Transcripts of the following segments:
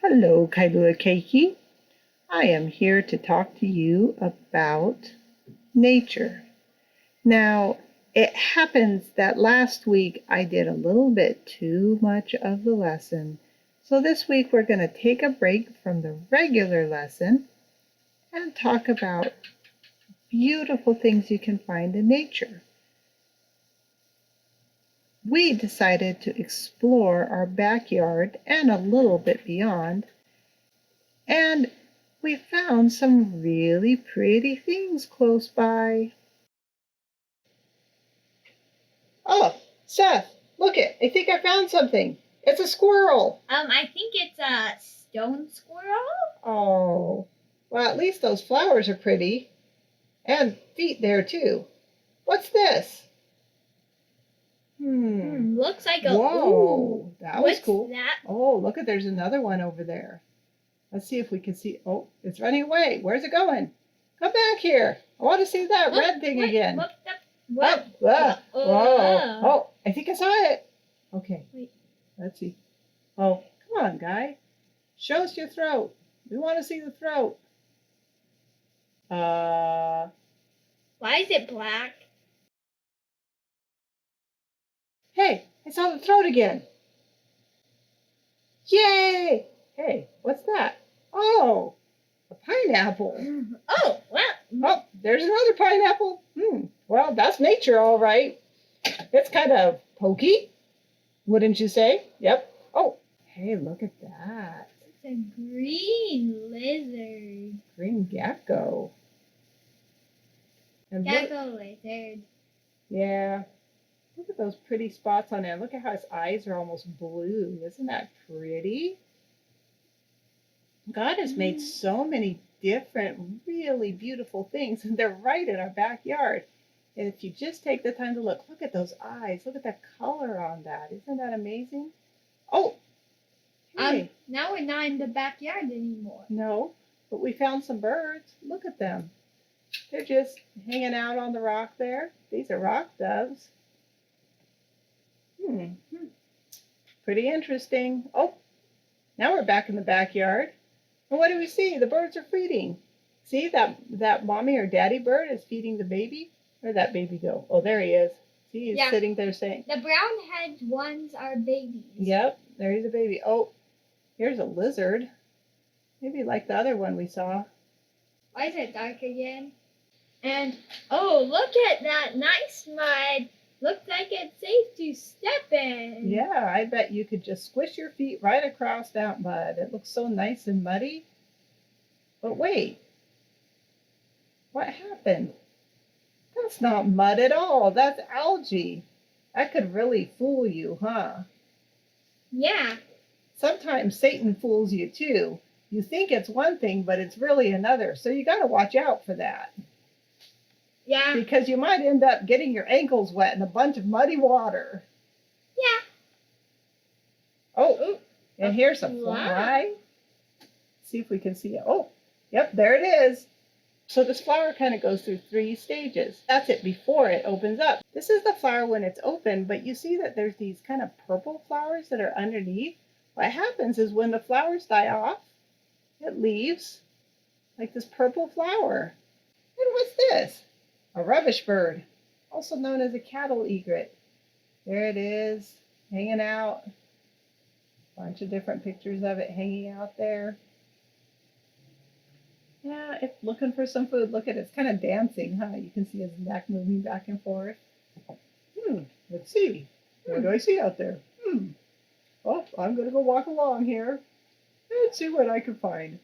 Hello, Kailua Keiki. I am here to talk to you about nature. Now, it happens that last week I did a little bit too much of the lesson. So this week we're going to take a break from the regular lesson and talk about beautiful things you can find in nature. We decided to explore our backyard and a little bit beyond, and we found some really pretty things close by. Oh, Seth, look it. I think I found something. It's a squirrel. I think it's a stone squirrel. Oh, well, at least those flowers are pretty. And feet there, too. What's this? Looks like a... Whoa, that was cool. What's that? Oh, look at, there's another one over there. Let's see if we can see. Oh, it's running away. Where's it going? Come back here. I want to see that red thing again. What? Whoa. Oh, I think I saw it. Okay. Wait. Let's see. Oh, come on, guy. Show us your throat. We want to see the throat. Why is it black? Hey, I saw the throat again. Yay! Hey, what's that? Oh, a pineapple. Oh, well. Oh, there's another pineapple. Well, that's nature, all right. It's kind of pokey, wouldn't you say? Yep. Oh, hey, look at that. It's a green lizard. Green gecko. And Gecko lizard. Yeah. Look at those pretty spots on it. Look at how his eyes are almost blue. Isn't that pretty? God has made so many different, really beautiful things, and they're right in our backyard. And if you just take the time to look at those eyes. Look at the color on that. Isn't that amazing? Oh, hey. Now we're not in the backyard anymore. No, but we found some birds. Look at them. They're just hanging out on the rock there. These are rock doves. Pretty interesting. Oh, now we're back in the backyard. And what do we see? The birds are feeding. See, that mommy or daddy bird is feeding the baby? Where'd that baby go? Oh, there he is. See, he's sitting there saying. The brown-headed ones are babies. Yep, there's a baby. Oh, here's a lizard. Maybe like the other one we saw. Why is it dark again? And, oh, look at that nice mud. Looks like it's safe to step in. Yeah, I bet you could just squish your feet right across that mud. It looks so nice and muddy. But wait, what happened? That's not mud at all. That's algae. That could really fool you, huh? Yeah. Sometimes Satan fools you too. You think it's one thing, but it's really another. So you got to watch out for that. Yeah. Because you might end up getting your ankles wet in a bunch of muddy water. Yeah. Oh, and here's a fly. See if we can see it. Oh, yep, there it is. So this flower kind of goes through 3 stages. That's it before it opens up. This is the flower when it's open, but you see that there's these kind of purple flowers that are underneath. What happens is when the flowers die off, it leaves like this purple flower. And what's this? A rubbish bird, also known as a cattle egret. There it is, hanging out. Bunch of different pictures of it hanging out there. Yeah, it's looking for some food. Look at it, it's kind of dancing, huh? You can see his neck moving back and forth. Let's see. What do I see out there? Oh, I'm going to go walk along here and see what I can find.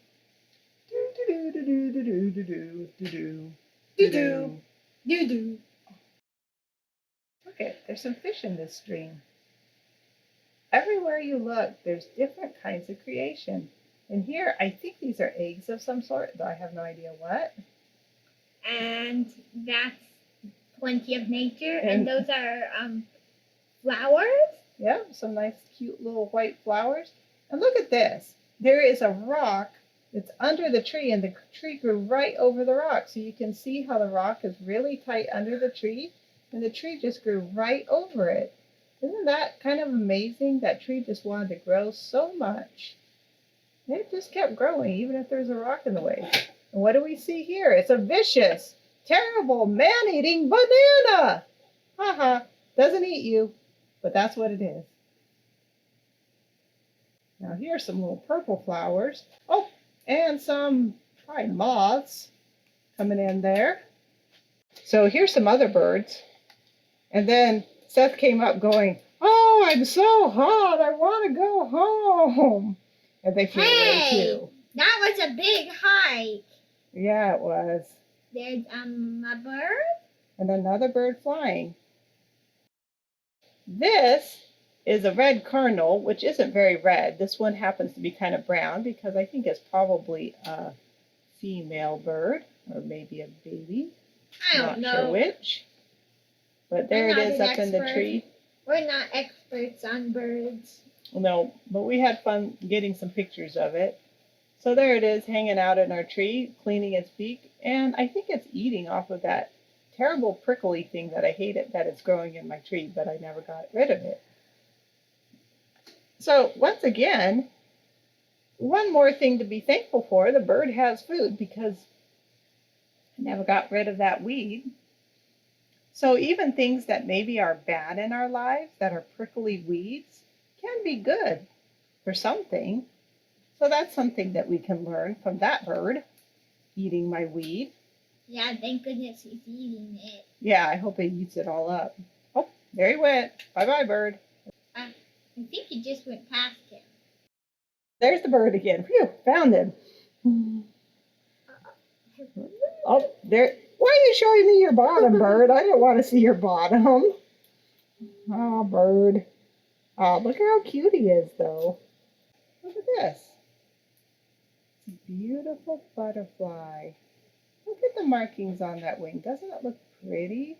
Okay, there's some fish in this stream. Everywhere you look, there's different kinds of creation. And here, I think these are eggs of some sort, though I have no idea what. And that's plenty of nature. And those are flowers. Yeah, some nice, cute little white flowers. And look at this. There is a rock that's under the tree, and the tree grew right over the rock. So you can see how the rock is really tight under the tree, and the tree just grew right over it. Isn't that kind of amazing? That tree just wanted to grow so much. It just kept growing, even if there's a rock in the way. And what do we see here? It's a vicious, terrible, man-eating banana. Haha, doesn't eat you, but that's what it is. Now here's some little purple flowers. Oh, and some probably moths coming in there. So here's some other birds. And then Seth came up going, "Oh, I'm so hot. I want to go home." And they flew away too. That was a big hike. Yeah, it was. There's a bird. And another bird flying. This is a red cardinal, which isn't very red. This one happens to be kind of brown because I think it's probably a female bird or maybe a baby. I don't know. Not sure which. But there it is up in the tree. We're not experts on birds. No, but we had fun getting some pictures of it. So there it is hanging out in our tree, cleaning its beak. And I think it's eating off of that terrible prickly thing that I hate it that it's growing in my tree, but I never got rid of it. So once again, one more thing to be thankful for, the bird has food because I never got rid of that weed. So even things that maybe are bad in our lives, that are prickly weeds, can be good for something. So that's something that we can learn from that bird eating my weed. Yeah, thank goodness he's eating it. Yeah, I hope he eats it all up. Oh, there he went. Bye-bye, bird. I think he just went past him. There's the bird again. Phew, found him. Oh, there. Why are you showing me your bottom, bird? I didn't want to see your bottom. Oh, bird. Oh, look at how cute he is, though. Look at this. It's a beautiful butterfly. Look at the markings on that wing. Doesn't it look pretty?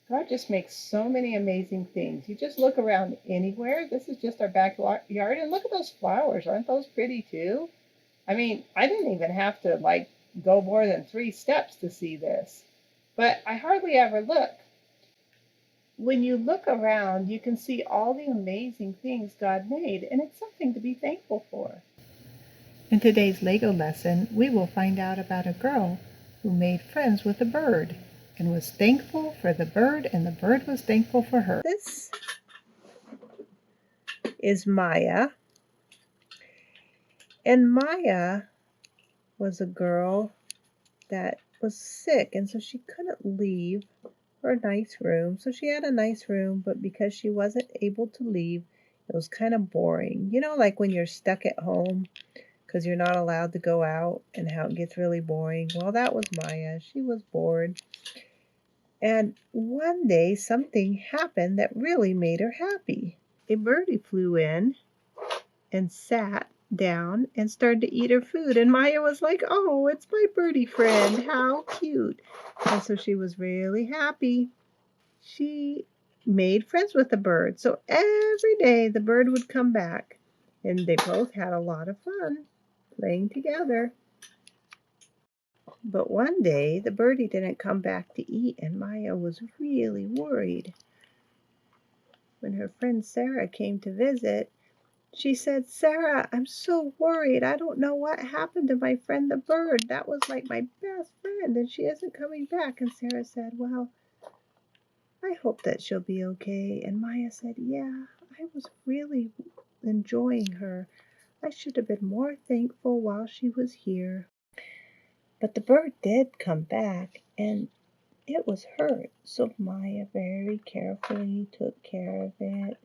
God just makes so many amazing things. You just look around anywhere. This is just our backyard. And look at those flowers. Aren't those pretty too? I mean, I didn't even have to go more than 3 steps to see this. But I hardly ever look. When you look around, you can see all the amazing things God made, and it's something to be thankful for. In today's Lego lesson, we will find out about a girl who made friends with a bird and was thankful for the bird, and the bird was thankful for her. This is Maya. And Maya was a girl that was sick, and so she couldn't leave her nice room. So she had a nice room, but because she wasn't able to leave, it was kind of boring. You know, like when you're stuck at home because you're not allowed to go out and how it gets really boring. Well, that was Maya. She was bored. And one day something happened that really made her happy. A birdie flew in and sat down and started to eat her food. And Maya was like, "Oh, it's my birdie friend. How cute." And so she was really happy. She made friends with the bird. So every day the bird would come back. And they both had a lot of fun playing together. But one day the birdie didn't come back to eat, and Maya was really worried. When her friend Sarah came to visit, she said, "Sarah, I'm so worried. I don't know what happened to my friend the bird. That was like my best friend, and she isn't coming back." And Sarah said, "Well, I hope that she'll be okay." And Maya said, "Yeah, I was really enjoying her. I should have been more thankful while she was here." But the bird did come back, and it was hurt. So Maya very carefully took care of it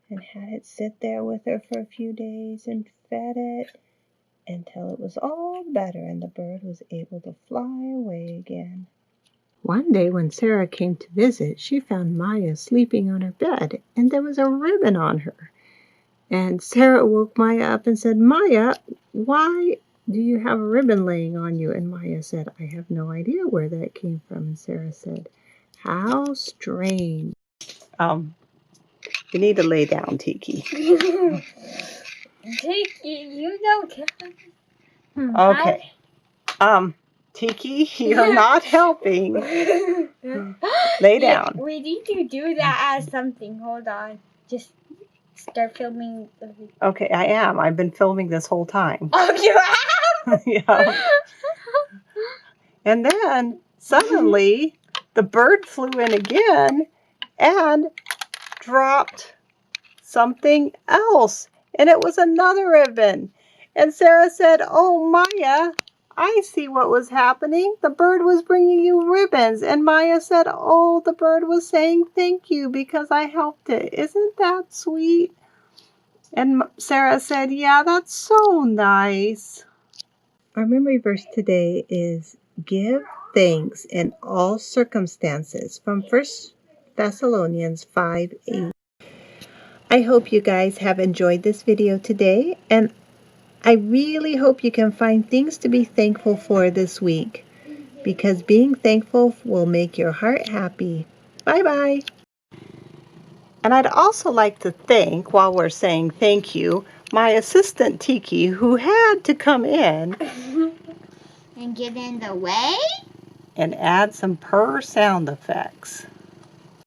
and had it sit there with her for a few days and fed it until it was all better and the bird was able to fly away again. One day when Sarah came to visit, she found Maya sleeping on her bed, and there was a ribbon on her. And Sarah woke Maya up and said, "Maya, why do you have a ribbon laying on you?" And Maya said, "I have no idea where that came from." And Sarah said, "How strange." You need to lay down, Tiki. Tiki, you don't Okay. Tiki, you're not helping. Lay down. We need to do that as something. Hold on. Just start filming the video. Okay, I am. I've been filming this whole time. Oh, you have? Yeah. And then suddenly the bird flew in again and dropped something else. And it was another ribbon. And Sarah said, "Oh, Maya, I see what was happening. The bird was bringing you ribbons." And Maya said, "Oh, the bird was saying thank you because I helped it. Isn't that sweet?" And Sarah said, "Yeah, that's so nice." Our memory verse today is "Give thanks in all circumstances" from 1 Thessalonians 5:8. I hope you guys have enjoyed this video today, and I really hope you can find things to be thankful for this week, because being thankful will make your heart happy. Bye-bye. And I'd also like to thank, while we're saying thank you, my assistant Tiki, who had to come in And get in the way? and add some purr sound effects.